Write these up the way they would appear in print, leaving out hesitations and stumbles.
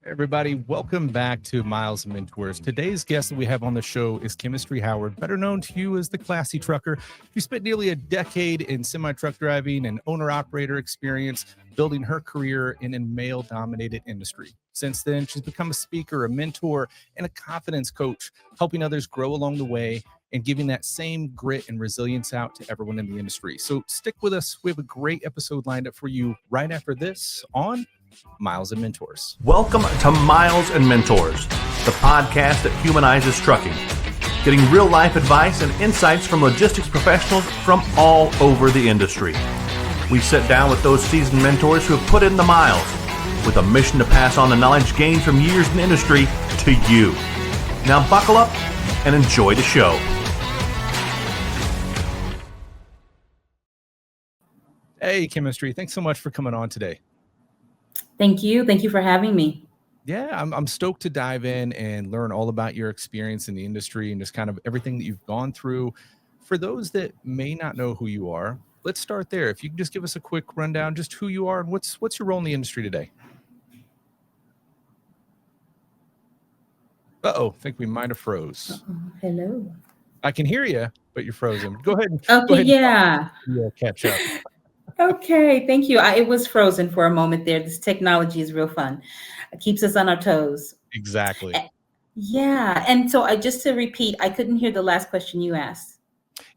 Everybody, welcome back to Miles and Mentors. Today's guest that we have on the show is Chemistry Howard, better known to you as the Classy Trucker. She spent nearly a decade in semi-truck driving and owner-operator experience, building her career in a male-dominated industry. Since then, she's become a speaker, a mentor, and a confidence coach, helping others grow along the way and giving that same grit and resilience out to everyone in the industry. So stick with us. We have a great episode lined up for you right after this on Miles and Mentors. Welcome to Miles and Mentors, the podcast that humanizes trucking, getting real life advice and insights from logistics professionals from all over the industry. We sit down with those seasoned mentors who have put in the miles with a mission to pass on the knowledge gained from years in the industry to you. Now buckle up and enjoy the show. Hey, Chemistry, thanks so much for coming on today. Thank you. Thank you for having me. Yeah, I'm stoked to dive in and learn all about your experience in the industry and just kind of everything that you've gone through. For those that may not know who you are, let's start there. If you can just give us a quick rundown, just who you are and what's your role in the industry today. Uh-oh, I think we might have froze. Hello. I can hear you, but you're frozen. Go ahead. Okay, yeah. Catch up. Okay, thank you. It was frozen for a moment there. This technology is real fun. It keeps us on our toes. Exactly. Yeah, and so just to repeat, I couldn't hear the last question you asked.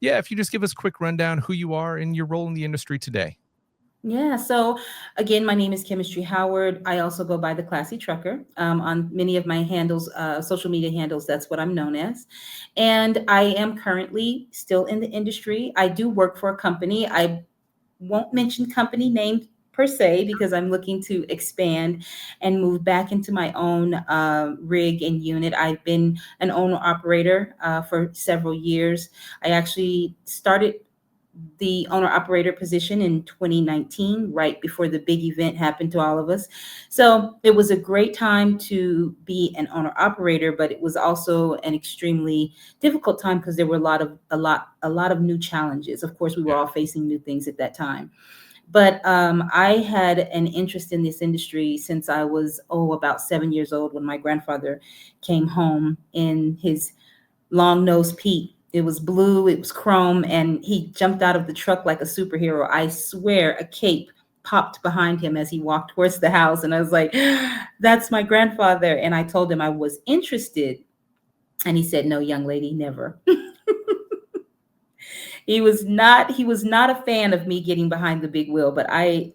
Yeah, if you just give us a quick rundown who you are and your role in the industry today. Yeah, so again, my name is Chemistry Howard. I also go by the Classy Trucker. On many of my handles, social media handles, that's what I'm known as. And I am currently still in the industry. I do work for a company. I won't mention company name per se because I'm looking to expand and move back into my own rig and unit. I've been an owner operator for several years. I actually started the owner operator position in 2019, right before the big event happened to all of us. So it was a great time to be an owner operator, but it was also an extremely difficult time because there were a lot of new challenges. Of course, we were all facing new things at that time. But I had an interest in this industry since I was, about 7 years old when my grandfather came home in his long-nosed Pete. It was blue, it was chrome, and he jumped out of the truck like a superhero. I swear a cape popped behind him as he walked towards the house. And I was like, that's my grandfather. And I told him I was interested. And he said, no, young lady, never. He was not a fan of me getting behind the big wheel, but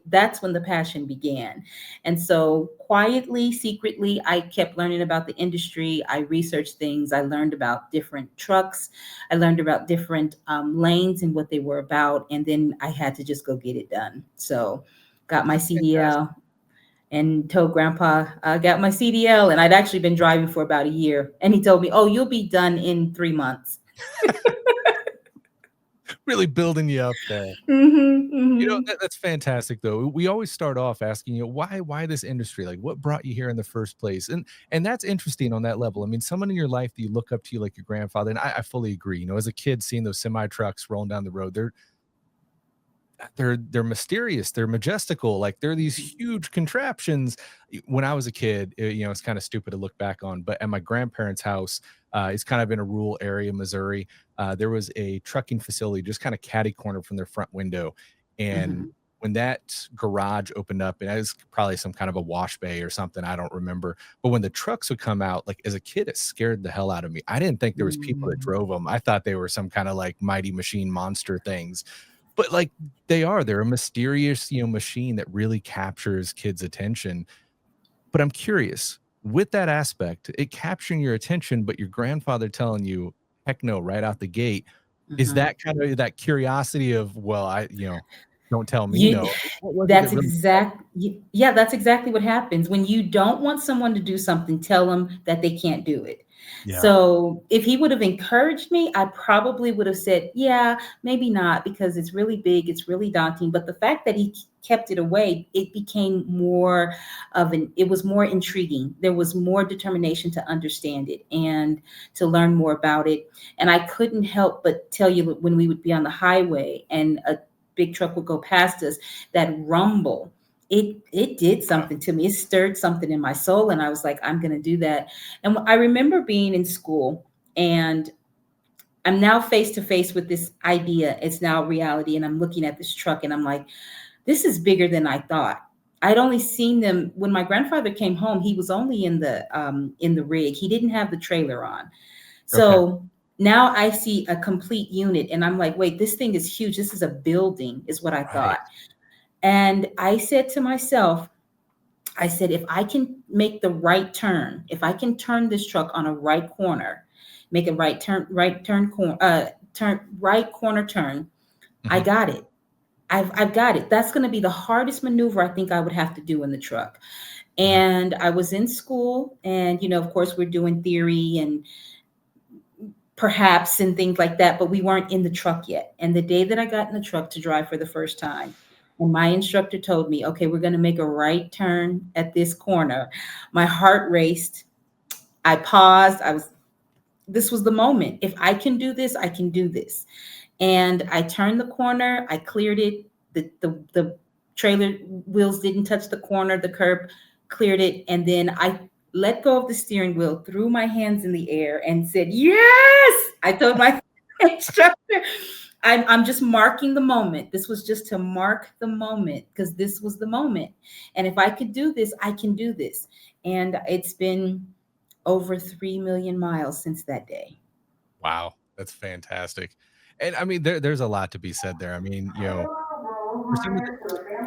that's when the passion began. And so quietly, secretly, I kept learning about the industry. I researched things. I learned about different trucks. I learned about different lanes and what they were about. And then I had to just go get it done. So got my CDL and told Grandpa I got my CDL, and I'd actually been driving for about a year. And he told me, oh, you'll be done in 3 months. Really building you up there. You know, that's fantastic though. We always start off asking you why this industry, like what brought you here in the first place? And that's interesting on that level. I mean, someone in your life that you look up to you like your grandfather, and I fully agree. You know, as a kid seeing those semi trucks rolling down the road, they're mysterious, they're majestical, like they're these huge contraptions. When I was a kid, it's kind of stupid to look back on, but at my grandparents' house, it's kind of in a rural area, Missouri. There was a trucking facility just kind of catty corner from their front window. And when that garage opened up, and it was probably some kind of a wash bay or something, I don't remember. But when the trucks would come out, like as a kid, it scared the hell out of me. I didn't think there was people that drove them. I thought they were some kind of like mighty machine monster things. But like they're a mysterious, machine that really captures kids' attention. But I'm curious, with that aspect, it capturing your attention, but your grandfather telling you, heck no, right out the gate, is that kind of that curiosity of, well, don't tell me no. That's exactly what happens. When you don't want someone to do something, tell them that they can't do it. Yeah. So if he would have encouraged me, I probably would have said, yeah, maybe not, because it's really big, it's really daunting. But the fact that he kept it away, it became it was more intriguing. There was more determination to understand it and to learn more about it. And I couldn't help but tell you, when we would be on the highway and a big truck would go past us, that rumble it did Wow. something to me. It stirred something in my soul, and I was like, I'm going to do that. And I remember being in school, and I'm now face to face with this idea. It's now reality, and I'm looking at this truck, and I'm like, this is bigger than I thought. I'd only seen them when my grandfather came home. He was only in the rig. He didn't have the trailer on. Okay. So now I see a complete unit, and I'm like, wait, this thing is huge. This is a building, is what I Right. thought. And I said to myself, I said, if I can make the right turn, if I can turn this truck on a right corner, make a right corner turn, I Mhm. got it. I've got it. That's going to be the hardest maneuver I think I would have to do in the truck. Yeah. And I was in school, and of course, we're doing theory and perhaps and things like that, but we weren't in the truck yet. And the day that I got in the truck to drive for the first time, and my instructor told me, okay, we're going to make a right turn at this corner, my heart raced. I paused. This was the moment. If I can do this, I can do this. And I turned the corner, I cleared it. The trailer wheels didn't touch the corner, the curb, cleared it. And then I let go of the steering wheel, threw my hands in the air, and said, yes. I told my instructor, I'm just marking the moment. This was just to mark the moment, because this was the moment. And if I could do this, I can do this. And it's been over 3 million miles since that day. Wow. That's fantastic. And I mean, there's a lot to be said there. I mean, for somebody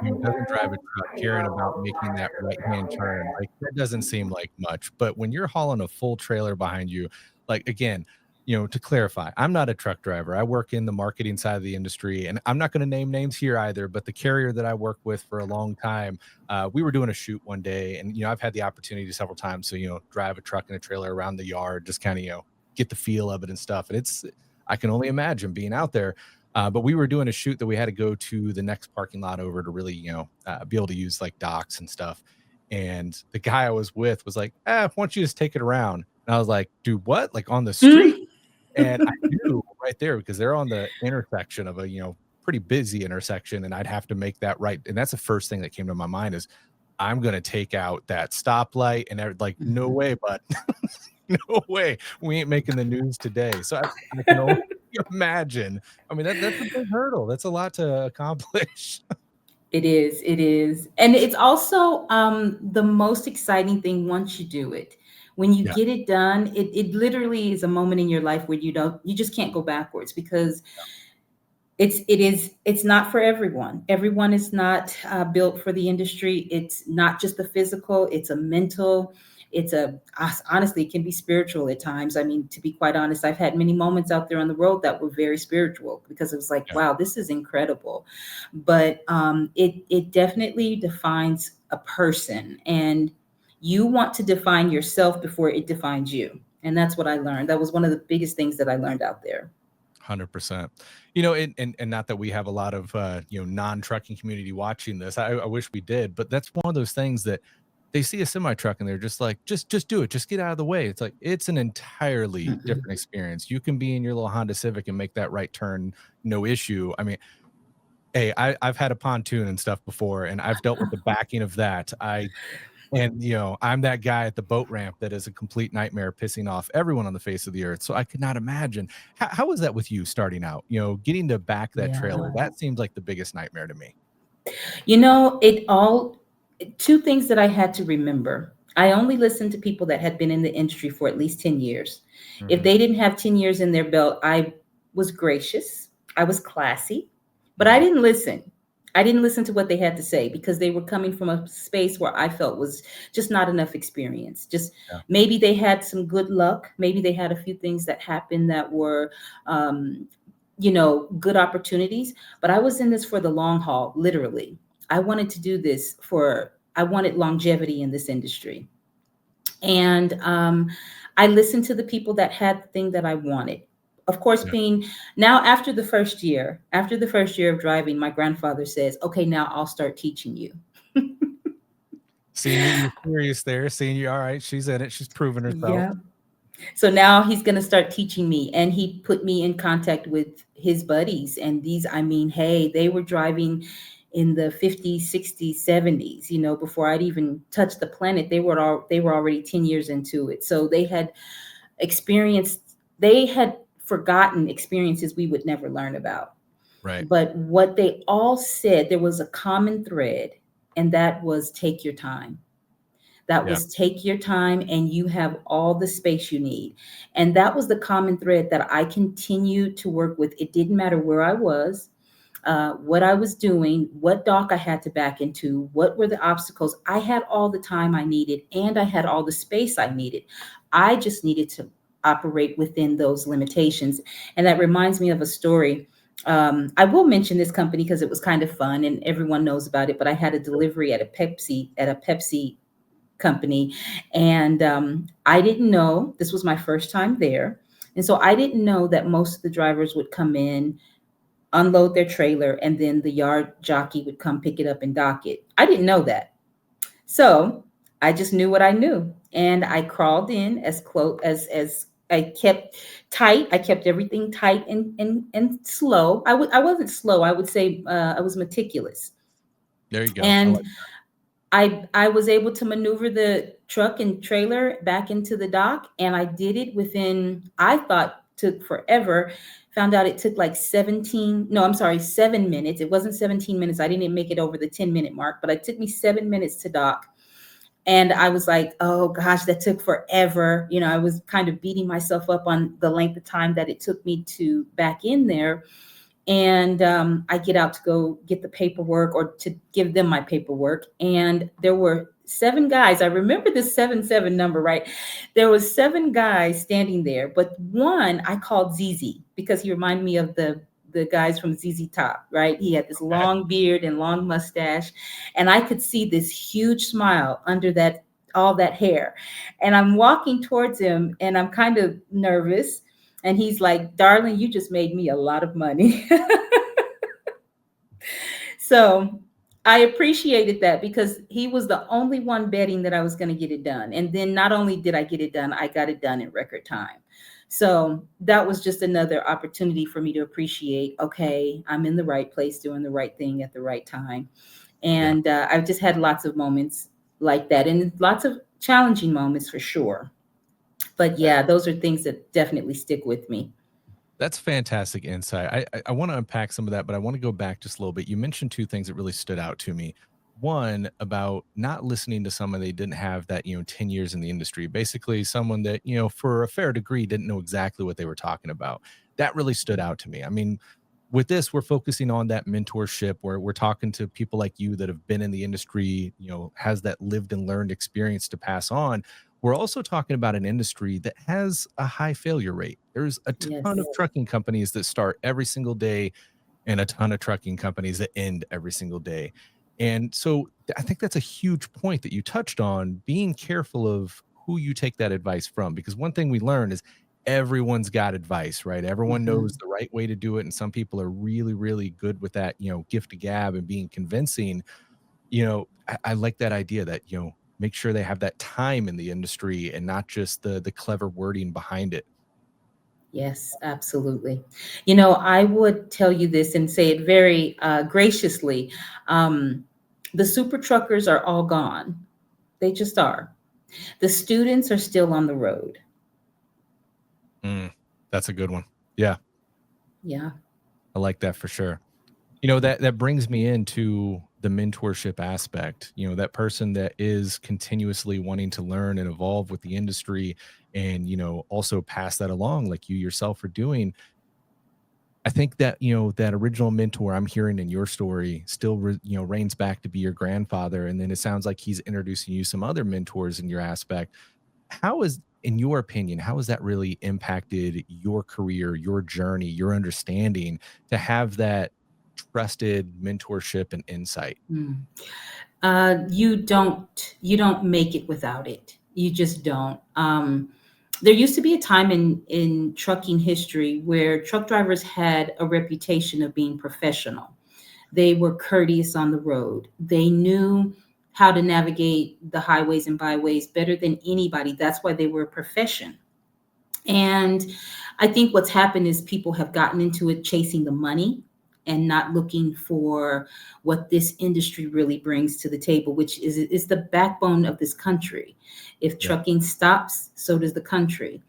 who doesn't drive a truck, caring about making that right-hand turn, like, that doesn't seem like much, but when you're hauling a full trailer behind you, like, again, to clarify, I'm not a truck driver. I work in the marketing side of the industry, and I'm not gonna name names here either, but the carrier that I worked with for a long time, we were doing a shoot one day, and, I've had the opportunity several times to, drive a truck and a trailer around the yard, just kinda, get the feel of it and stuff, and I can only imagine being out there. But we were doing a shoot that we had to go to the next parking lot over to really, be able to use like docks and stuff. And the guy I was with was like, why don't you just take it around? And I was like, do what? Like on the street? Mm. And I knew right there because they're on the intersection of a, pretty busy intersection. And I'd have to make that right. And that's the first thing that came to my mind is I'm going to take out that stoplight. And they're like, no Mhm. way, but no way. We ain't making the news today. So I can only imagine. I mean, that's a big hurdle. That's a lot to accomplish. It is, it is. And it's also the most exciting thing once you do it. When you Yeah. get it done, it literally is a moment in your life where you just can't go backwards, because it's not for everyone. Everyone is not built for the industry. It's not just the physical, it's a mental, honestly, it can be spiritual at times. I mean, to be quite honest, I've had many moments out there on the road that were very spiritual, because it was like, Yeah. wow, this is incredible. But it definitely defines a person, and you want to define yourself before it defines you. And that's what I learned. That was one of the biggest things that I learned out there. 100%. And not that we have a lot of non-trucking community watching this. I wish we did, but that's one of those things that they see a semi truck and they're just like, just do it, just get out of the way. It's like it's an entirely Mm-mm. different experience. You can be in your little Honda Civic and make that right turn, no issue. I mean, hey, I've had a pontoon and stuff before, and I've dealt with the backing of that. I'm that guy at the boat ramp that is a complete nightmare, pissing off everyone on the face of the earth. So I could not imagine. How was that with you starting out? Getting to back that trailer, Yeah. that seems like the biggest nightmare to me. It all, two things that I had to remember. I only listened to people that had been in the industry for at least 10 years. If Mhm. they didn't have 10 years in their belt, I was gracious, I was classy, but I Mhm. didn't listen. I didn't listen to what they had to say, because they were coming from a space where I felt was just not enough experience. Just Yeah. maybe they had some good luck. Maybe they had a few things that happened that were, um, good opportunities. But I was in this for the long haul, literally. I wanted to do this I wanted longevity in this industry. And I listened to the people that had the thing that I wanted. Of course, Yeah. being now after the first year of driving, my grandfather says, okay, now I'll start teaching you. Seeing you're serious there, seeing you, all right, she's in it, she's proven herself. Yeah. So now he's going to start teaching me, and he put me in contact with his buddies. And these, I mean, hey, they were driving in the 50s, 60s, 70s, before I'd even touched the planet. They were already 10 years into it. So they had forgotten experiences we would never learn about. Right. But what they all said, there was a common thread, and that was take your time. That Yeah. was take your time, and you have all the space you need. And that was the common thread that I continued to work with. It didn't matter where I was, what I was doing, what dock I had to back into, what were the obstacles. I had all the time I needed, and I had all the space I needed. I just needed to operate within those limitations. And that reminds me of a story. I will mention this company because it was kind of fun and everyone knows about it. But I had a delivery at a Pepsi company, and I didn't know, this was my first time there. And so I didn't know that most of the drivers would come in, unload their trailer, and then the yard jockey would come pick it up and dock it. I didn't know that. So I just knew what I knew. And I crawled in as close as I kept tight. I kept everything tight and slow. I wasn't slow. I would say I was meticulous. There you go. I like. And I was able to maneuver the truck and trailer back into the dock, and I did it within, I thought took forever. Found out it took like 7 minutes. It wasn't 17 minutes. I didn't even make it over the 10-minute mark, but it took me 7 minutes to dock. And I was like, oh gosh, that took forever. I was kind of beating myself up on the length of time that it took me to back in there. And I get out to go get the paperwork, or to give them my paperwork. And there were 7 guys. I remember this 7-7 number, right? There was 7 guys standing there, but one I called ZZ because he reminded me of the guys from ZZ Top, right? He had this Okay. long beard and long mustache, and I could see this huge smile under that all that hair. And I'm walking towards him, and I'm kind of nervous. And he's like, darling, you just made me a lot of money. So I appreciated that because he was the only one betting that I was going to get it done. And then not only did I get it done, I got it done in record time. So that was just another opportunity for me to appreciate, okay, I'm in the right place, doing the right thing at the right time. Yeah. And I've just had lots of moments like that, and lots of challenging moments for sure. But yeah, those are things that definitely stick with me. That's fantastic insight. I want to unpack some of that, but I want to go back just a little bit. You mentioned two things that really stood out to me. One, about not listening to someone they didn't have that, 10 years in the industry. Basically, someone that, for a fair degree didn't know exactly what they were talking about. That really stood out to me. I mean, with this, we're focusing on that mentorship where we're talking to people like you that have been in the industry, has that lived and learned experience to pass on. We're also talking about an industry that has a high failure rate. There's a ton of Yes. trucking companies that start every single day and a ton of trucking companies that end every single day. And so I think that's a huge point that you touched on, being careful of who you take that advice from. Because one thing we learn is everyone's got advice, right? Everyone knows Mhm. the right way to do it. And some people are really, really good with that, gift of gab and being convincing. I like that idea that, make sure they have that time in the industry and not just the clever wording behind it. Yes, absolutely. I would tell you this and say it very graciously. Um, the super truckers are all gone. They just are. The students are still on the road. Mm, that's a good one. Yeah, Yeah. I like that for sure. That brings me into the mentorship aspect. That person that is continuously wanting to learn and evolve with the industry and, also pass that along like you yourself are doing. I think that, that original mentor I'm hearing in your story still, reigns back to be your grandfather. And then it sounds like he's introducing you some other mentors in your aspect. How is, in your opinion, how has that really impacted your career, your journey, your understanding to have that trusted mentorship and insight? Mm. You don't make it without it. You just don't. There used to be a time in trucking history where truck drivers had a reputation of being professional. They were courteous on the road. They knew how to navigate the highways and byways better than anybody. That's why they were a profession. And I think what's happened is people have gotten into it chasing the money. and not looking for what this industry really brings to the table, which is the backbone of this country. If Yeah. trucking stops, so does the country.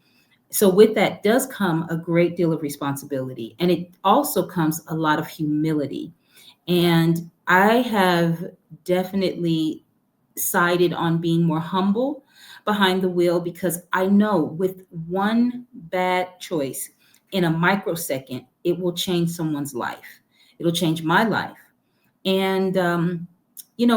So with that does come a great deal of responsibility, and it also comes a lot of humility. And I have definitely sided on being more humble behind the wheel, because I know with one bad choice in a microsecond, it will change someone's life. It'll change my life. And,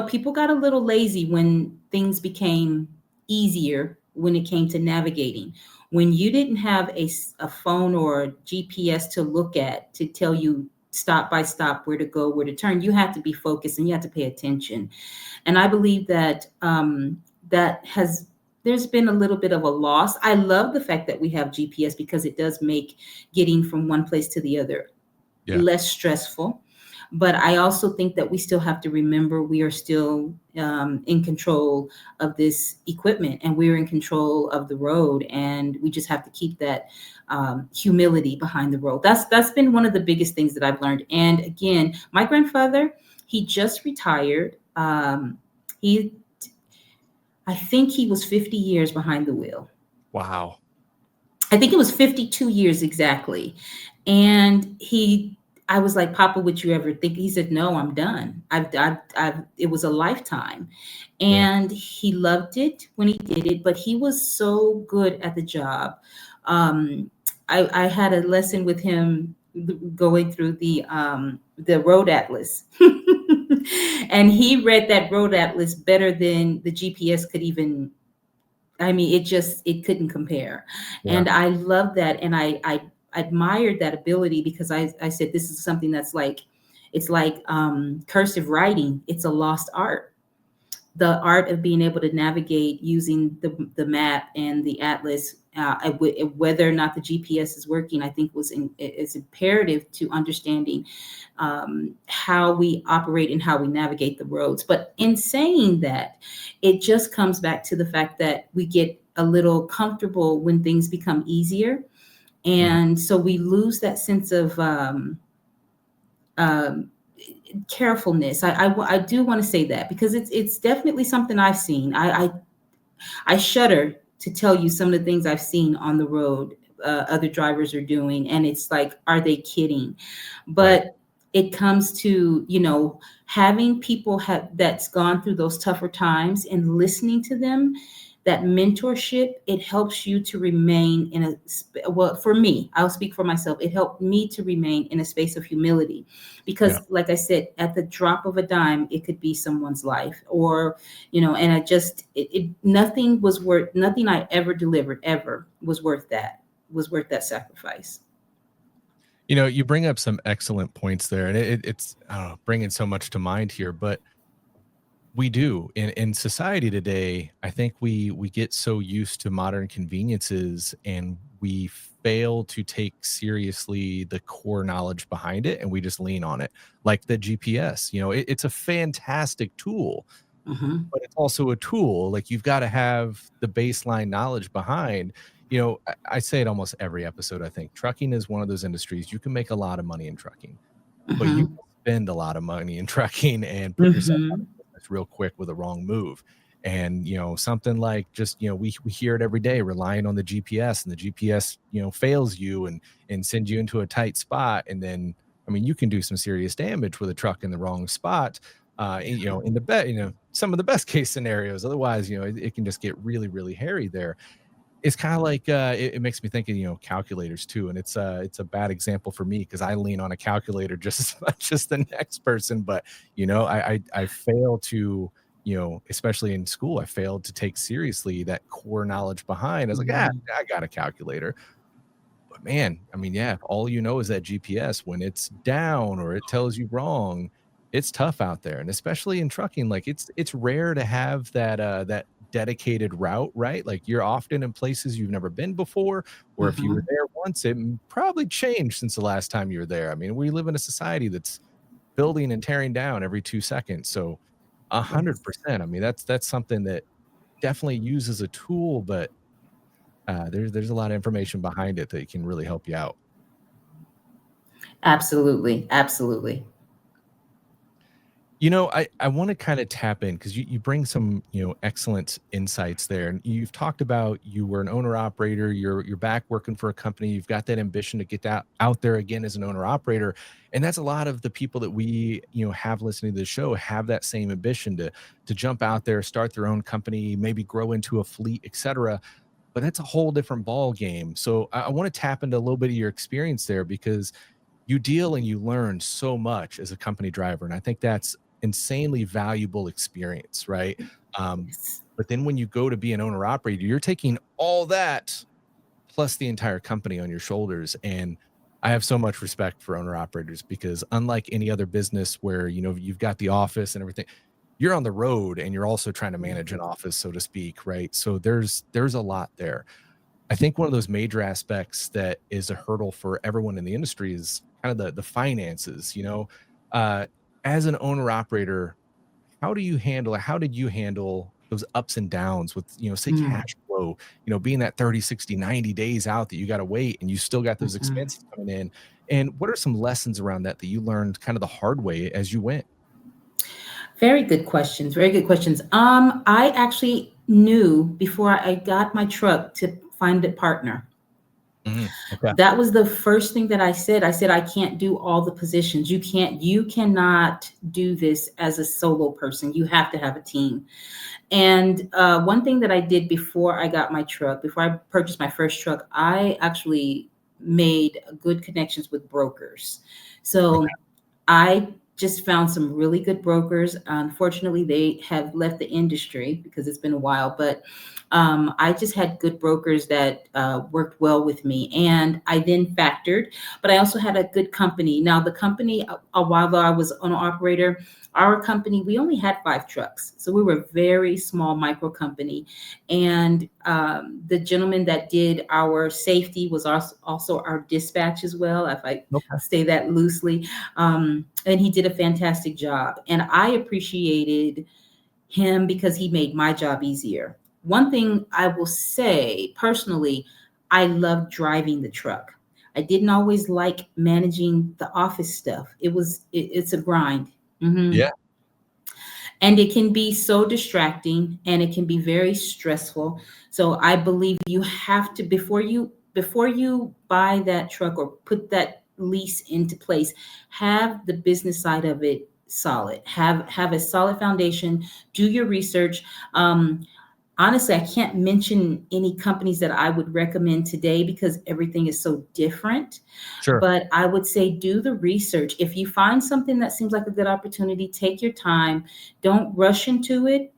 people got a little lazy when things became easier when it came to navigating. When you didn't have a phone or a GPS to look at to tell you stop by stop where to go, where to turn, you had to be focused and you had to pay attention. And I believe that there's been a little bit of a loss. I love the fact that we have GPS because it does make getting from one place to the other Yeah. less stressful. But I also think that we still have to remember we are still in control of this equipment, and we're in control of the road, and we just have to keep that humility behind the road. That's been one of the biggest things that I've learned. And again, my grandfather, he just retired. He, I think he was 50 years behind the wheel. Wow. I think it was 52 years exactly. And I was like, Papa, would you ever think? He said, no, I'm done. It was a lifetime. Yeah. And he loved it when he did it, but he was so good at the job. I had a lesson with him going through the road atlas. And he read that road atlas better than the GPS could even. I mean, it couldn't compare. Yeah. And I love that. And I admired that ability, because I said, this is something that's like, it's like cursive writing. It's a lost art. The art of being able to navigate using the map and the atlas, whether or not the GPS is working, I think is imperative to understanding how we operate and how we navigate the roads. But in saying that, it just comes back to the fact that we get a little comfortable when things become easier. Mhm. And so we lose that sense of um, carefulness. I do want to say that, because it's definitely something I've seen. I shudder to tell you some of the things I've seen on the road, other drivers are doing, and it's like, are they kidding? Right. But it comes to having people that's gone through those tougher times and listening to them. That mentorship, it helps you to remain well, for me, I'll speak for myself, it helped me to remain in a space of humility, Yeah. because like I said, at the drop of a dime, it could be someone's life. Or and I just nothing I ever delivered ever was worth that sacrifice. You bring up some excellent points there, and it's I don't know, bringing so much to mind here, but we do in society today. I think we get so used to modern conveniences, and we fail to take seriously the core knowledge behind it, and we just lean on it, like the GPS. It's a fantastic tool, Hmm. but it's also a tool. Like, you've got to have the baseline knowledge behind. I say it almost every episode. I think trucking is one of those industries you can make a lot of money in trucking, but you Hmm. can spend a lot of money in trucking and put yourself out of Hmm. business real quick with a wrong move. And something like, just we hear it every day, relying on the GPS, and the GPS fails you and sends you into a tight spot, and then, I mean, you can do some serious damage with a truck in the wrong spot. In the some of the best case scenarios. Otherwise, it can just get really, really hairy there. It's kind of like, it makes me think of calculators too, and it's a bad example for me because I lean on a calculator just as much as the next person. But I fail to, especially in school, I failed to take seriously that core knowledge behind. I was like, Hmm. I got a calculator. But man, I mean, yeah, if all you know is that GPS, when it's down or it tells you wrong, it's tough out there. And especially in trucking, like, it's rare to have that dedicated route, right? Like, you're often in places you've never been before, or if you were Hmm. there once, probably changed since the last time you were there. I mean, we live in a society that's building and tearing down every 2 seconds. So Yes. 100%. I mean, that's something that definitely uses a tool, but there's a lot of information behind it that can really help you out. Absolutely. Absolutely. I want to kind of tap in because you bring some, excellent insights there. And you've talked about you were an owner operator, you're back working for a company, you've got that ambition to get that out there again as an owner operator. And that's a lot of the people that we, have listening to the show have that same ambition to jump out there, start their own company, maybe grow into a fleet, etc. But that's a whole different ball game. So I want to tap into a little bit of your experience there because you deal and you learn so much as a company driver. And I think that's insanely valuable experience, right? Um, Yes. but then when you go to be an owner operator, you're taking all that plus the entire company on your shoulders. And I have so much respect for owner operators because unlike any other business where, you've got the office and everything, you're on the road and you're also trying to manage an office, so to speak, right? So there's a lot there. I think one of those major aspects that is a hurdle for everyone in the industry is kind of the finances, Uh, as an owner operator, how did you handle those ups and downs with, say Mm, cash flow, being that 30, 60, 90 days out that you got to wait and you still got those mhm. expenses coming in. And what are some lessons around that that you learned kind of the hard way as you went? Very good questions. Very good questions. I actually knew before I got my truck to find a partner. Okay. That was the first thing that I said. I said, I can't do all the positions. You cannot do this as a solo person. You have to have a team. And one thing that I did before I got my truck, before I purchased my first truck, I actually made good connections with brokers. Okay. So I just found some really good brokers. Unfortunately, they have left the industry because it's been a while, but I just had good brokers that worked well with me. And I then factored, but I also had a good company. Now, the company, a while though I was an operator, our company, we only had 5 trucks. So we were a very small micro company. And the gentleman that did our safety was also our dispatch as well, if I Okay. say that loosely. And he did a fantastic job. And I appreciated him because he made my job easier. One thing I will say personally, I love driving the truck. I didn't always like managing the office stuff. It's a grind. Mhm. Yeah. And it can be so distracting and it can be very stressful. So I believe you have to, before you buy that truck or put that lease into place, have the business side of it solid. Have a solid foundation. Do your research. Honestly, I can't mention any companies that I would recommend today because everything is so different. Sure. But I would say do the research. If you find something that seems like a good opportunity, take your time. Don't rush into it.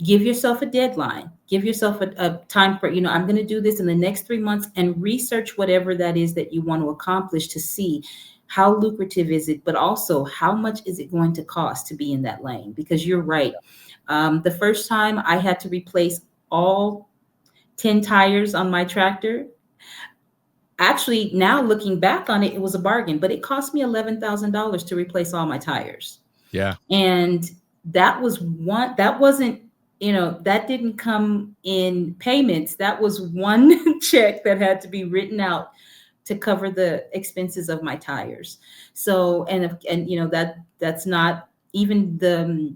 Give yourself a deadline. Give yourself a time for, I'm going to do this in the next 3 months and research whatever that is that you want to accomplish to see how lucrative is it, but also how much is it going to cost to be in that lane? Because you're right. The first time I had to replace all 10 tires on my tractor. Actually, now looking back on it, it was a bargain, but it cost me $11,000 to replace all my tires. Yeah. And that wasn't, that didn't come in payments. That was one check that had to be written out to cover the expenses of my tires. So, and that's not even the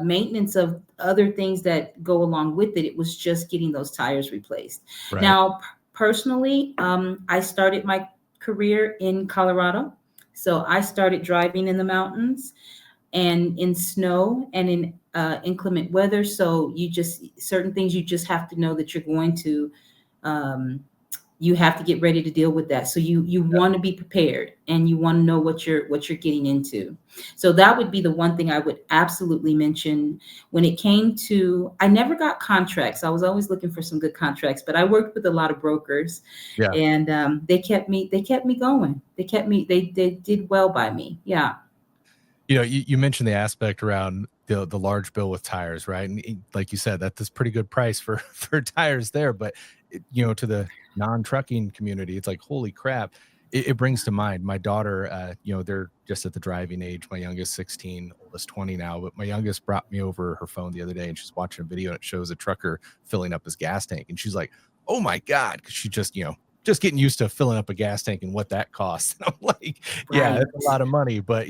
maintenance of other things that go along with it. It was just getting those tires replaced. Right. Now, personally, I started my career in Colorado. So I started driving in the mountains and in snow and in inclement weather. So certain things you just have to know that you're going to, um, you have to get ready to deal with that. So you want to be prepared and you want to know what you're getting into. So that would be the one thing I would absolutely mention. When it came to, I never got contracts. I was always looking for some good contracts, but I worked with a lot of brokers, Yeah. and they kept me going. They did well by me. Yeah. You mentioned the aspect around the large bill with tires, right? And like you said, that's pretty good price for for tires there. But to the non-trucking community, it's like holy crap. It brings to mind my daughter. They're just at the driving age. My youngest 16, oldest 20 now. But my youngest brought me over her phone the other day, and she's watching a video, and it shows a trucker filling up his gas tank, and she's like, "Oh my god!" Because she just just getting used to filling up a gas tank and what that costs. And I'm like, yeah, Right. it's a lot of money, but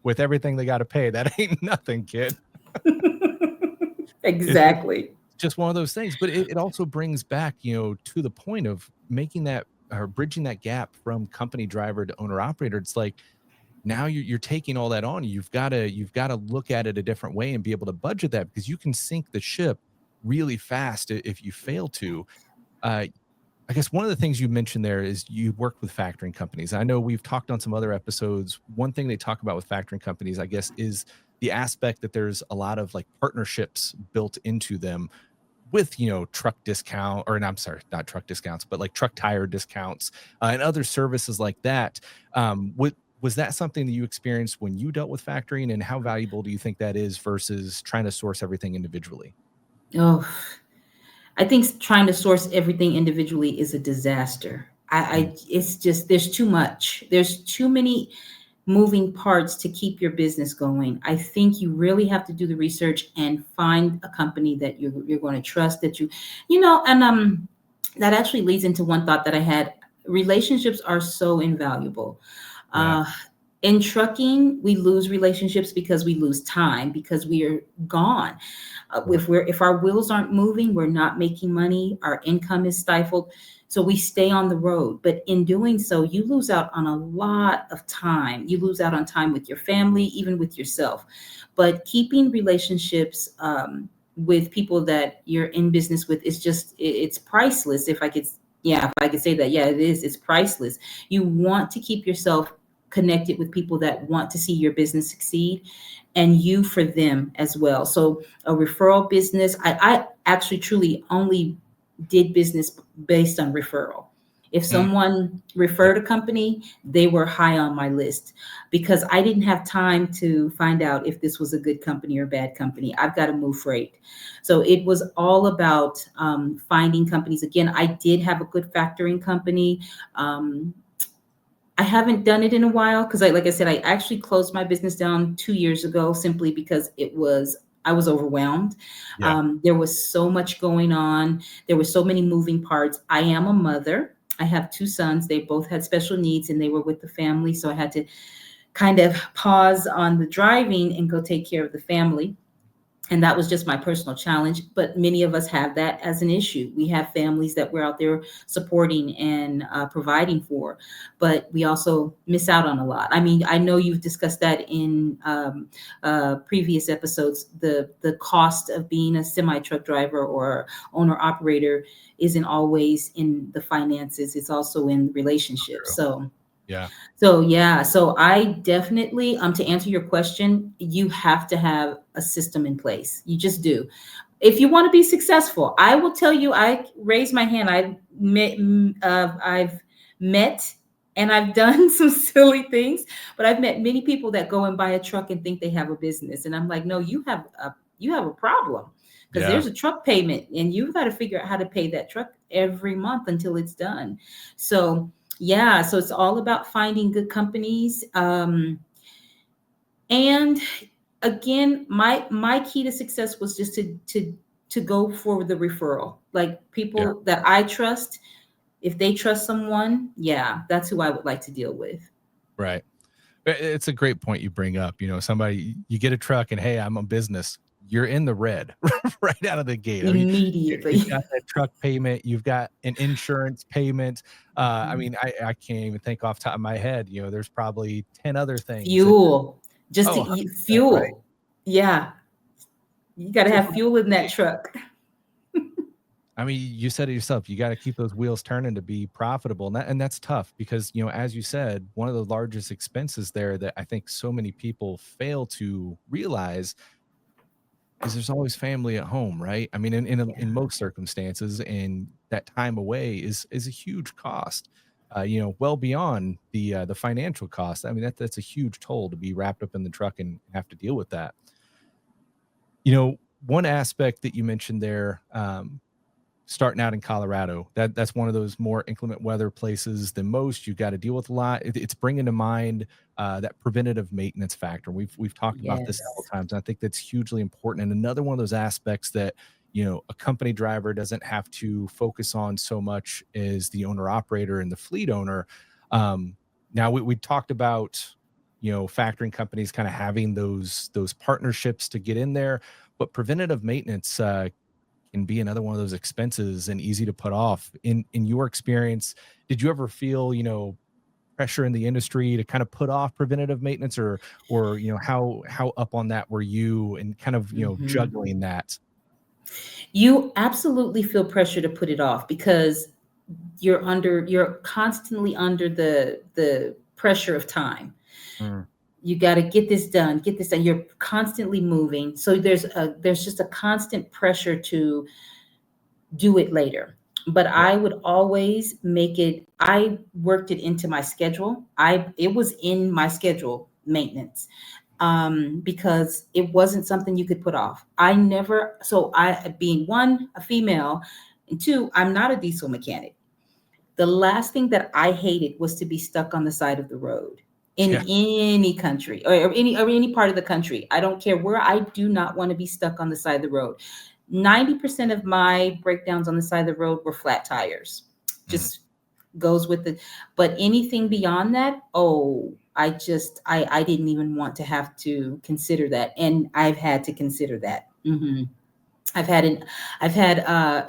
with everything they got to pay, that ain't nothing, kid. It's Exactly. just one of those things. But it also brings back, to the point of making that or bridging that gap from company driver to owner operator. It's like now you're taking all that on. You've got to look at it a different way and be able to budget that, because you can sink the ship really fast if you fail to. Uh, I guess one of the things you mentioned there is you work with factoring companies. I know we've talked on some other episodes. One thing they talk about with factoring companies, I guess, is the aspect that there's a lot of like partnerships built into them with, truck discount, or I'm sorry, not truck discounts, but like truck tire discounts, and other services like that. Was that something that you experienced when you dealt with factoring, and how valuable do you think that is versus trying to source everything individually? Oh, I think trying to source everything individually is a disaster. Mm, It's just, there's too much. There's too many moving parts to keep your business going. I think you really have to do the research and find a company that you're going to trust, that and that actually leads into one thought that I had. Relationships are so invaluable. yeah. Uh, in trucking, we lose relationships because we lose time, because we are gone. Sure. If our wheels aren't moving, we're not making money. Our income is stifled. So we stay on the road. But in doing so, you lose out on a lot of time. You lose out on time with your family, even with yourself. But keeping relationships with people that you're in business with is just, it's priceless. If I could say that, yeah, it is. It's priceless. You want to keep yourself connected with people that want to see your business succeed, and you for them as well. So a referral business, I actually truly only did business based on referral. If Mm, someone yeah. referred a company, they were high on my list, because I didn't have time to find out if this was a good company or bad company. I've got to move freight. So it was all about finding companies. Again, I did have a good factoring company. Um, I haven't done it in a while because, like I said, I actually closed my business down 2 years ago, simply because I was overwhelmed. Yeah. There was so much going on. There were so many moving parts. I am a mother. I have two sons. They both had special needs and they were with the family. So I had to kind of pause on the driving and go take care of the family. And that was just my personal challenge. But many of us have that as an issue. We have families that we're out there supporting and providing for, but we also miss out on a lot. I mean, I know you've discussed that in previous episodes. The cost of being a semi truck driver or owner operator isn't always in the finances; it's also in relationships. True. So Yeah. yeah, so I definitely, to answer your question, you have to have a system in place. You just do. If you want to be successful, I will tell you, I raise my hand. I've met and I've done some silly things, but I've met many people that go and buy a truck and think they have a business. And I'm like, no, you have a problem, because Yeah. there's a truck payment and you've got to figure out how to pay that truck every month until it's done. So yeah, so it's all about finding good companies. And again, my key to success was just to go for the referral. Like Yeah. people that I trust, if they trust someone, yeah, that's who I would like to deal with Right. It's a great point you bring up. Somebody, you get a truck and, hey, I'm a business. You're in the red right out of the gate. I mean, you've immediately. got that truck payment, you've got an insurance payment. I Mhm. mean, I can't even think off the top of my head. There's probably 10 other things that, Fuel, just to oh, eat 100%, right? fuel. Yeah, you got to So have from fuel in that truck. I mean, you said it yourself. You got to keep those wheels turning to be profitable, and that's tough because as you said, one of the largest expenses there that I think so many people fail to realize is there's always family at home, right? I mean, in Yeah. most circumstances, and that time away is a huge cost. Well beyond the financial cost. I mean, that's a huge toll to be wrapped up in the truck and have to deal with that. One aspect that you mentioned there, starting out in Colorado. That's one of those more inclement weather places than most. You've got to deal with a lot. It's bringing to mind that preventative maintenance factor. We've talked about this several Yes. times. I think that's hugely important, and another one of those aspects that a company driver doesn't have to focus on so much as the owner operator and the fleet owner. Now we talked about, factoring companies kind of having those partnerships to get in there, but preventative maintenance can be another one of those expenses and easy to put off. In your experience, did you ever feel, pressure in the industry to kind of put off preventative maintenance, or how up on that were you, and kind of Mhm. juggling that? You absolutely feel pressure to put it off because you're constantly under the pressure of time. Mm, You got to get this done. You're constantly moving. So there's just a constant pressure to do it later. But yeah. I would always make it, I worked it into my schedule. It was in my schedule, maintenance, because it wasn't something you could put off. I never, so I, being one, a female, and two, I'm not a diesel mechanic. The last thing that I hated was to be stuck on the side of the road in Yeah. any country, or any part of the country. I don't care where. I do not want to be stuck on the side of the road. 90% of my breakdowns on the side of the road were flat tires. Mm. Just goes with it. But anything beyond that, oh, I didn't even want to have to consider that, and I've had to consider that. I've had an I've had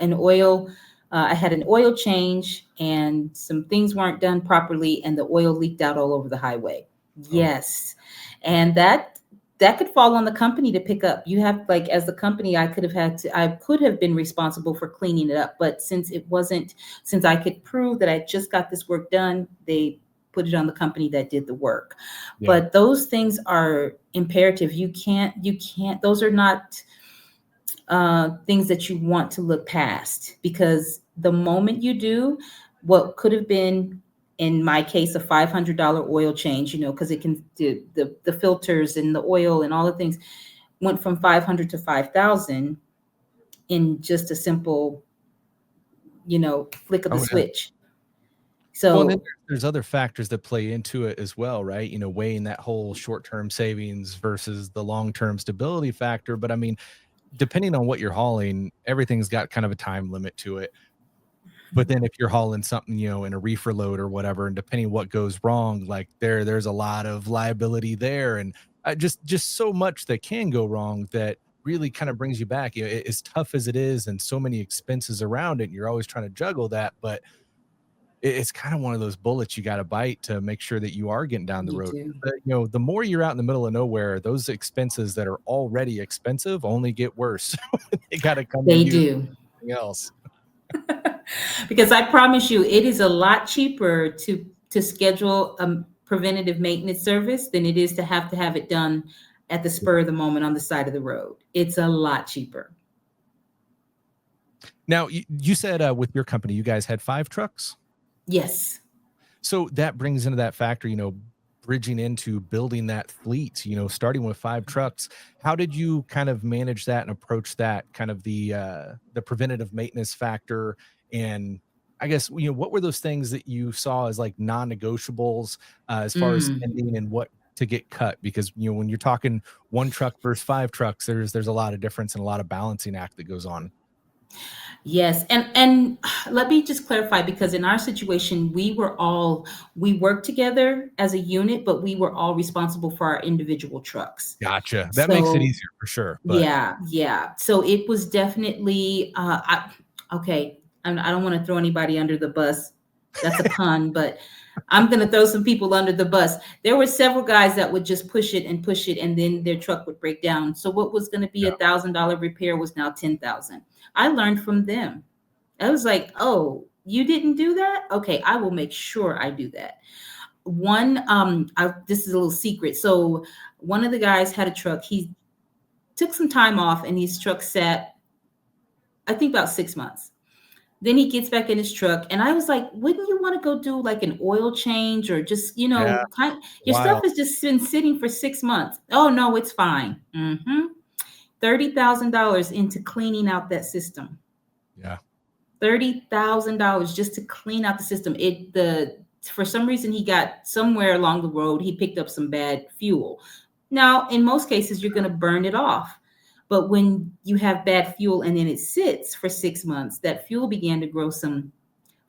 an oil I had an oil change, and some things weren't done properly, and the oil leaked out all over the highway. Oh, Yes. And that could fall on the company to pick up. You have, like, as the company, I could have been responsible for cleaning it up, but since I could prove that I just got this work done, they put it on the company that did the work. yeah. But those things are imperative. You can't, those are not things that you want to look past, because the moment you do, what could have been, in my case, a $500 oil change, because it can do the filters and the oil and all the things, went from 500 to 5,000 in just a simple, flick of the Oh, yeah. switch. Well, and then So there's other factors that play into it as well, right? Weighing that whole short-term savings versus the long-term stability factor. But I mean, depending on what you're hauling, everything's got kind of a time limit to it. But then if you're hauling something, in a reefer load or whatever, and depending what goes wrong, like there's a lot of liability there, and just so much that can go wrong that really kind of brings you back. As tough as it is, and so many expenses around it, and you're always trying to juggle that, but it's kind of one of those bullets you got to bite to make sure that you are getting down the you road. do. The more you're out in the middle of nowhere, those expenses that are already expensive only get worse. They got to come to They you, do. something else. Because I promise you, it is a lot cheaper to schedule a preventative maintenance service than it is to have it done at the spur of the moment on the side of the road. It's a lot cheaper. Now, you said, with your company, you guys had 5 trucks? Yes. So that brings into that factor, bridging into building that fleet, starting with 5 trucks. How did you kind of manage that and approach that, kind of the preventative maintenance factor? And I guess, what were those things that you saw as like non-negotiables, as far as Mm. spending and what to get cut? Because, when you're talking 1 truck versus 5 trucks, there's a lot of difference and a lot of balancing act that goes on. Yes, and let me just clarify, because in our situation, we worked together as a unit, but we were all responsible for our individual trucks. Gotcha. That makes it So easier for sure, but yeah, yeah. So it was definitely okay. I don't want to throw anybody under the bus. That's a pun, but I'm going to throw some people under the bus. There were several guys that would just push it, and then their truck would break down. So what was going to be yeah. $1,000 repair was now 10,000. I learned from them. I was like, oh, you didn't do that? Okay, I will make sure I do that. This is a little secret. So one of the guys had a truck. He took some time off, and his truck sat, I think, about 6 months. Then he gets back in his truck, and I was like, wouldn't you want to go do like an oil change, or just, Yeah. your stuff Wild. has just been sitting for 6 months. Oh no, it's fine. $30,000 into cleaning out that system. Yeah. $30,000 just to clean out the system. For some reason, he got somewhere along the road, he picked up some bad fuel. Now, in most cases, you're going to burn it off. But when you have bad fuel and then it sits for 6 months, that fuel began to grow some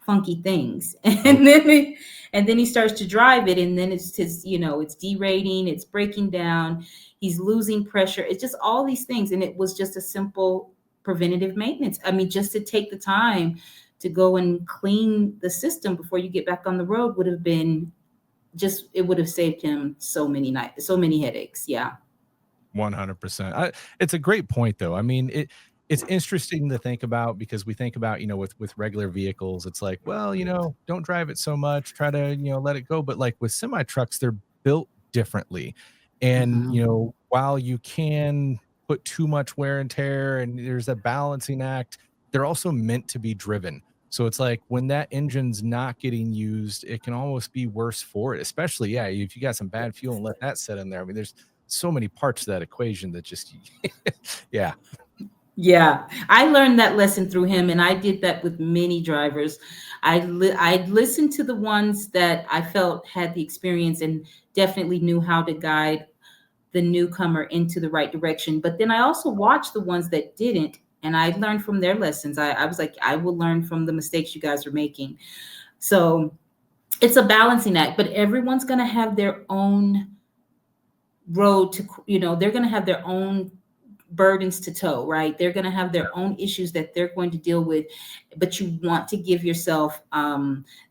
funky things. Oh, And then he starts to drive it, and then it's just, it's derating, it's breaking down, he's losing pressure. It's just all these things. And it was just a simple preventative maintenance. I mean, just to take the time to go and clean the system before you get back on the road would have been just, it would have saved him so many nights, so many headaches. Yeah. 100%. It's a great point, though. I mean, it's interesting to think about because we think about, with regular vehicles, it's like, well, don't drive it so much, try to, let it go. But like with semi trucks, they're built differently. And, Mhm. while you can put too much wear and tear and there's a balancing act, they're also meant to be driven. So it's like when that engine's not getting used, it can almost be worse for it, especially, yeah, if you got some bad fuel and let that sit in there. I mean, there's so many parts to that equation that just yeah. Yeah, I learned that lesson through him, and I did that with many drivers. I listened to the ones that I felt had the experience and definitely knew how to guide the newcomer into the right direction. But then I also watched the ones that didn't, and I learned from their lessons. I was like, I will learn from the mistakes you guys are making. So it's a balancing act, but everyone's going to have their own road to, they're going to have their own burdens to tow, right? They're going to have their own issues that they're going to deal with, but you want to give yourself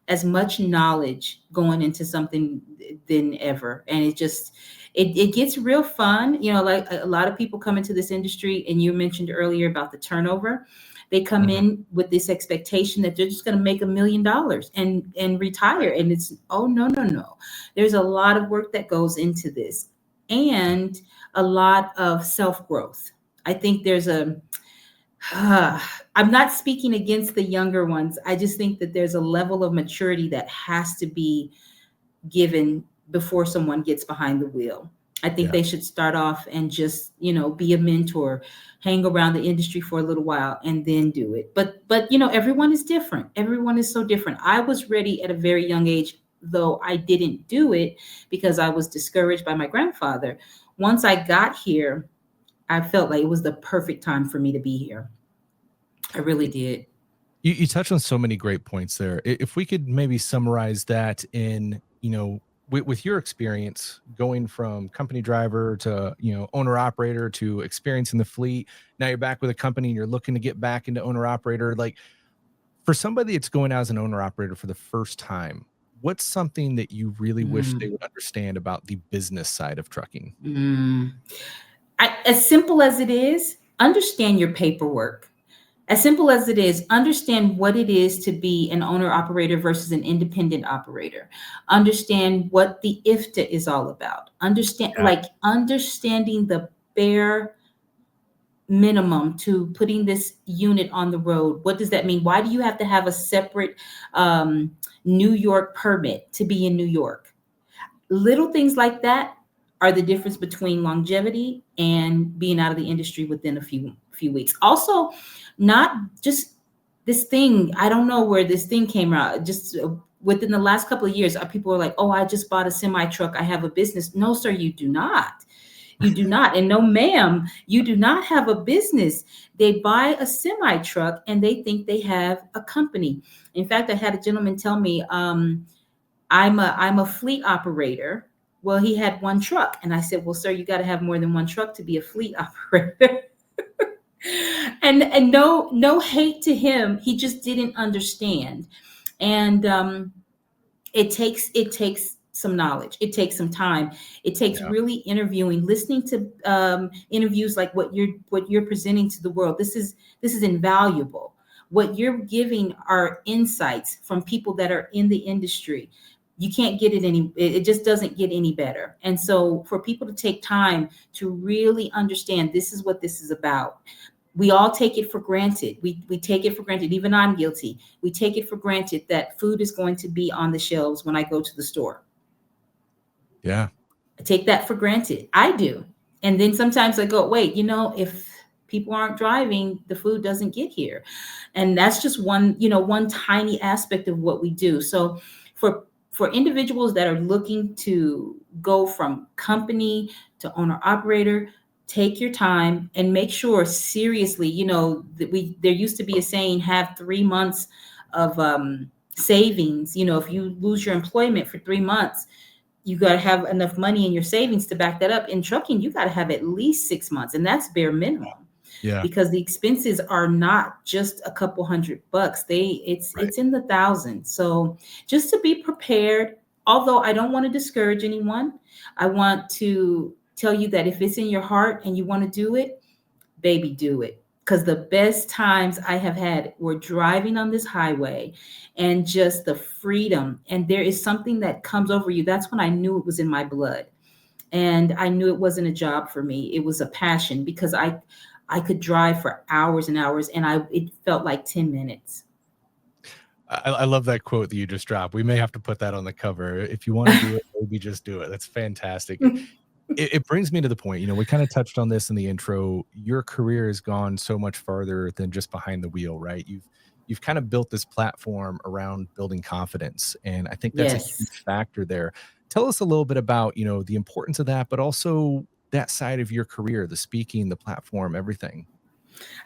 as much knowledge going into something than ever. And it gets real fun. Like a lot of people come into this industry, and you mentioned earlier about the turnover. They come Mhm. in with this expectation that they're just going to make $1 million and retire. And it's, oh, no, no, no. There's a lot of work that goes into this, and a lot of self growth. I think there's I'm not speaking against the younger ones. I just think that there's a level of maturity that has to be given before someone gets behind the wheel. I think Yeah. they should start off and just, be a mentor, hang around the industry for a little while and then do it. But everyone is different. Everyone is so different. I was ready at a very young age, though I didn't do it because I was discouraged by my grandfather. Once I got here, I felt like it was the perfect time for me to be here. I really did. You touched on so many great points there. If we could maybe summarize that in, with your experience going from company driver to, owner operator to experiencing the fleet. Now you're back with a company and you're looking to get back into owner operator. Like for somebody that's going out as an owner operator for the first time, what's something that you really wish they Mm, would understand about the business side of trucking? mm. As simple as it is, understand your paperwork. As simple as it is, understand what it is to be an owner operator versus an independent operator. Understand what the IFTA is all about. Yeah. Understanding the bare minimum to putting this unit on the road. What does that mean? Why do you have to have a separate New York permit to be in New York? Little things like that are the difference between longevity and being out of the industry within a few weeks. Also, not just this thing. I don't know where this thing came out. Just within the last couple of years, people are like, "Oh, I just bought a semi truck. I have a business." No, sir, you do not. You do not. And no, ma'am, you do not have a business. They buy a semi truck and they think they have a company. In fact, I had a gentleman tell me, I'm a fleet operator. Well, he had one truck. And I said, well, sir, you got to have more than one truck to be a fleet operator. And no hate to him. He just didn't understand. And it takes some knowledge. It takes some time. It takes Yeah. really interviewing, listening to interviews like what you're presenting to the world. This is invaluable. What you're giving are insights from people that are in the industry. You can't get it just doesn't get any better. And so for people to take time to really understand this is what this is about. We all take it for granted. We take it for granted. Even I'm guilty. We take it for granted that food is going to be on the shelves when I go to the store. Yeah. I take that for granted. I do. And then sometimes I go, wait, if people aren't driving, the food doesn't get here. And that's just one tiny aspect of what we do. So for individuals that are looking to go from company to owner operator, take your time and make sure, seriously, that there used to be a saying, have 3 months of savings. If you lose your employment for 3 months, you got to have enough money in your savings to back that up. In trucking, you got to have at least 6 months, and that's bare minimum, Yeah. because the expenses are not just a couple $100. Right. It's in the thousands. So just to be prepared. Although I don't want to discourage anyone, I want to tell you that if it's in your heart and you want to do it, baby, do it. Because the best times I have had were driving on this highway, and just the freedom. And there is something that comes over you. That's when I knew it was in my blood. And I knew it wasn't a job for me. It was a passion, because I could drive for hours and hours, and it felt like 10 minutes. I love that quote that you just dropped. We may have to put that on the cover. If you want to do it, maybe just do it. That's fantastic. It brings me to the point, we kind of touched on this in the intro. Your career has gone so much farther than just behind the wheel, right? You've kind of built this platform around building confidence, and I think that's a Yes. huge factor there. Tell us a little bit about, the importance of that, but also that side of your career, the speaking, the platform, everything.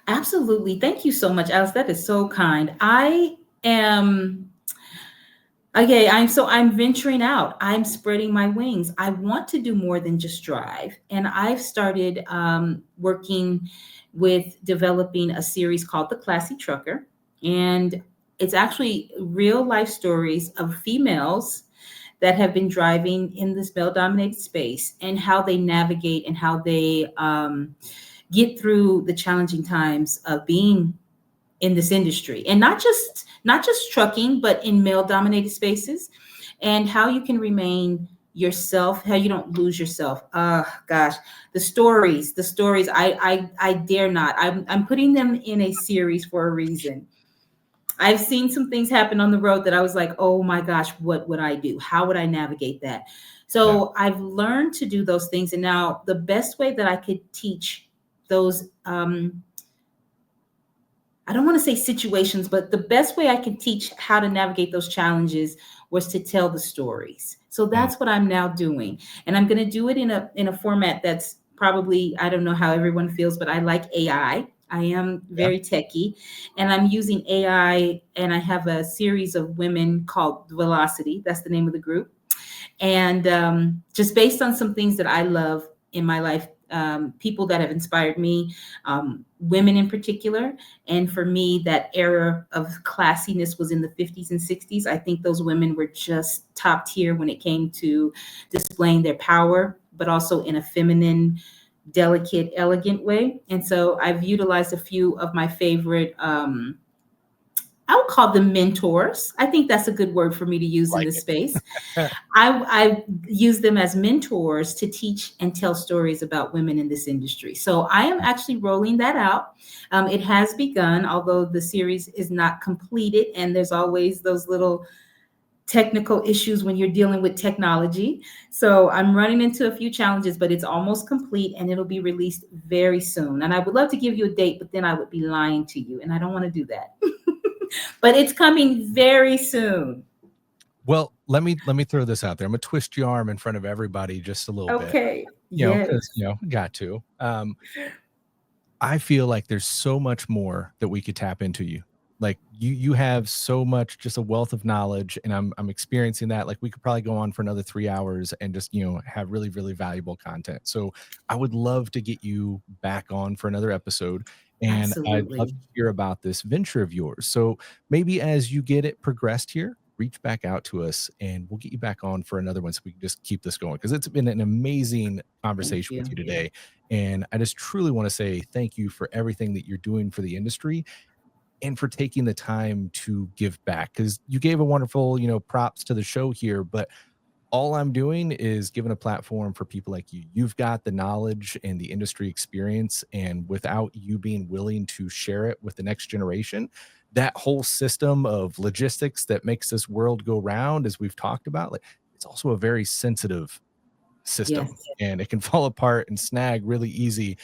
Absolutely. Thank you so much, Alice. That is so kind. I am okay. I'm venturing out. I'm spreading my wings. I want to do more than just drive. And I've started working with developing a series called The Classy Trucker. And it's actually real life stories of females that have been driving in this male dominated space, and how they navigate and how they get through the challenging times of being in this industry, and not just trucking, but in male dominated spaces, and how you can remain yourself, how you don't lose yourself. Gosh, the stories, I dare not. I'm putting them in a series for a reason. I've seen some things happen on the road that I was like, oh my gosh, what would I do? How would I navigate that? Yeah. So I've learned to do those things. And now the best way that I could teach those, I don't want to say situations, but the best way I can teach how to navigate those challenges was to tell the stories. So Mm. that's what I'm now doing. And I'm going to do it in a format that's probably, I don't know how everyone feels, but I like AI. I am Yeah. very techie, and I'm using AI, and I have a series of women called Velocity. That's the name of the group. And just based on some things that I love in my life, people that have inspired me, women in particular. And for me, that era of classiness was in the 50s and 60s. I think those women were just top tier when it came to displaying their power, but also in a feminine, delicate, elegant way. And so I've utilized a few of my favorite, I would call them mentors. I think that's a good word for me to use in Like this it. space. I use them as mentors to teach and tell stories about women in this industry. So I am actually rolling that out. It has begun, although the series is not completed, and there's always those little technical issues when you're dealing with technology. So I'm running into a few challenges, but it's almost complete, and it'll be released very soon. And I would love to give you a date, but then I would be lying to you, and I don't want to do that. But it's coming very soon. Well, let me throw this out there. I'm gonna twist your arm in front of everybody just a little bit, Okay. because Yes. got to. I feel like there's so much more that we could tap into you. Like you have so much, just a wealth of knowledge, and I'm experiencing that. Like we could probably go on for another 3 hours and just have really really valuable content. So I would love to get you back on for another episode, and I'd love Absolutely. to hear about this venture of yours. So maybe as you get it progressed here, reach back out to us, and we'll get you back on for another one so we can just keep this going, because it's been an amazing Thank conversation with you. you today. And I just truly want to say thank you for everything that you're doing for the industry, and for taking the time to give back, because you gave a wonderful, props to the show here. But all I'm doing is giving a platform for people like you. You've got the knowledge and the industry experience. And without you being willing to share it with the next generation, that whole system of logistics that makes this world go round, as we've talked about, like, it's also a very sensitive system, Yes. and it can fall apart and snag really easy.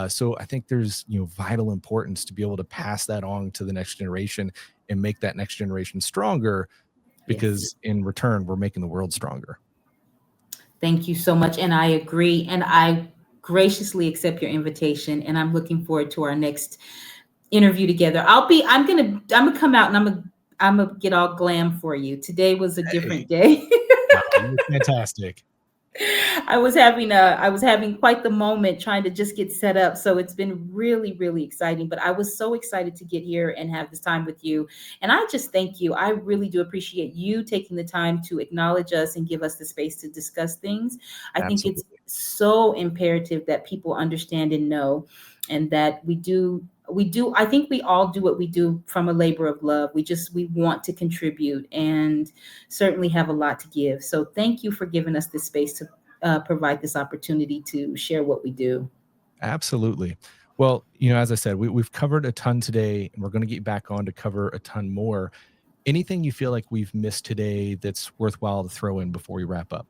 So I think there's vital importance to be able to pass that on to the next generation and make that next generation stronger, Yes. because in return we're making the world stronger. Thank you so much. And I agree. And I graciously accept your invitation, and I'm looking forward to our next interview together. I'm gonna come out and I'm gonna get all glam for you. Today was a Hey, different day. wow, you look fantastic. I was having quite the moment trying to just get set up. So it's been really, really exciting. But I was so excited to get here and have this time with you. And I just thank you. I really do appreciate you taking the time to acknowledge us and give us the space to discuss things. I think it's Absolutely. so imperative that people understand and know, and that we do. I think we all do what we do from a labor of love. We want to contribute and certainly have a lot to give. So thank you for giving us this space to provide this opportunity to share what we do. Absolutely. Well, as I said, we've covered a ton today, and we're going to get back on to cover a ton more. Anything you feel like we've missed today that's worthwhile to throw in before we wrap up?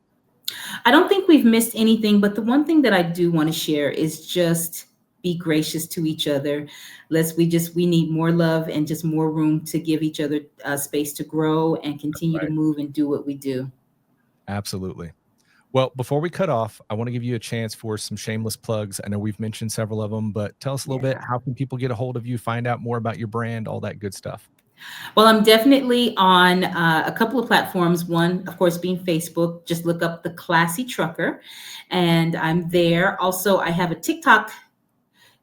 I don't think we've missed anything, but the one thing that I do want to share is just be gracious to each other. We need more love and just more room to give each other space to grow and continue to Right. move and do what we do. Absolutely. Well, before we cut off, I want to give you a chance for some shameless plugs. I know we've mentioned several of them, but tell us a little bit. Yeah. How can people get a hold of you, find out more about your brand, all that good stuff? Well, I'm definitely on a couple of platforms. One, of course, being Facebook. Just look up the Classy Trucker, and I'm there. Also, I have a TikTok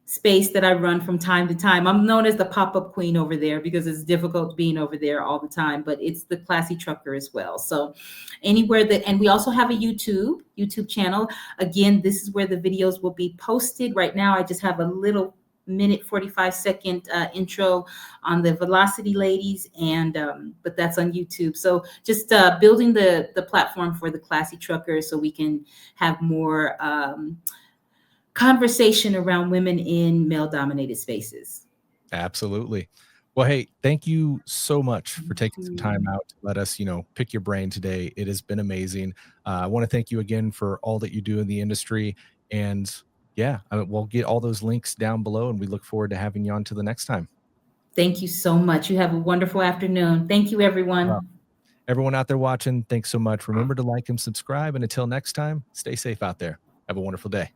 space that I run from time to time. I'm known as the pop-up queen over there because it's difficult being over there all the time, but it's the Classy Trucker as well. So anywhere that, and we also have a YouTube channel. Again, this is where the videos will be posted. Right now, I just have a little minute 45-second intro on the Velocity ladies, and but that's on YouTube. So just building the platform for the Classy Trucker so we can have more conversation around women in male dominated spaces. Absolutely. Well, hey, thank you so much for taking some time Mhm. out to let us, pick your brain today. It has been amazing. I want to thank you again for all that you do in the industry. And yeah, we'll get all those links down below, and we look forward to having you on to the next time. Thank you so much. You have a wonderful afternoon. Thank you, Well, everyone. everyone out there watching, thanks so much. Remember to like and subscribe. And until next time, stay safe out there. Have a wonderful day.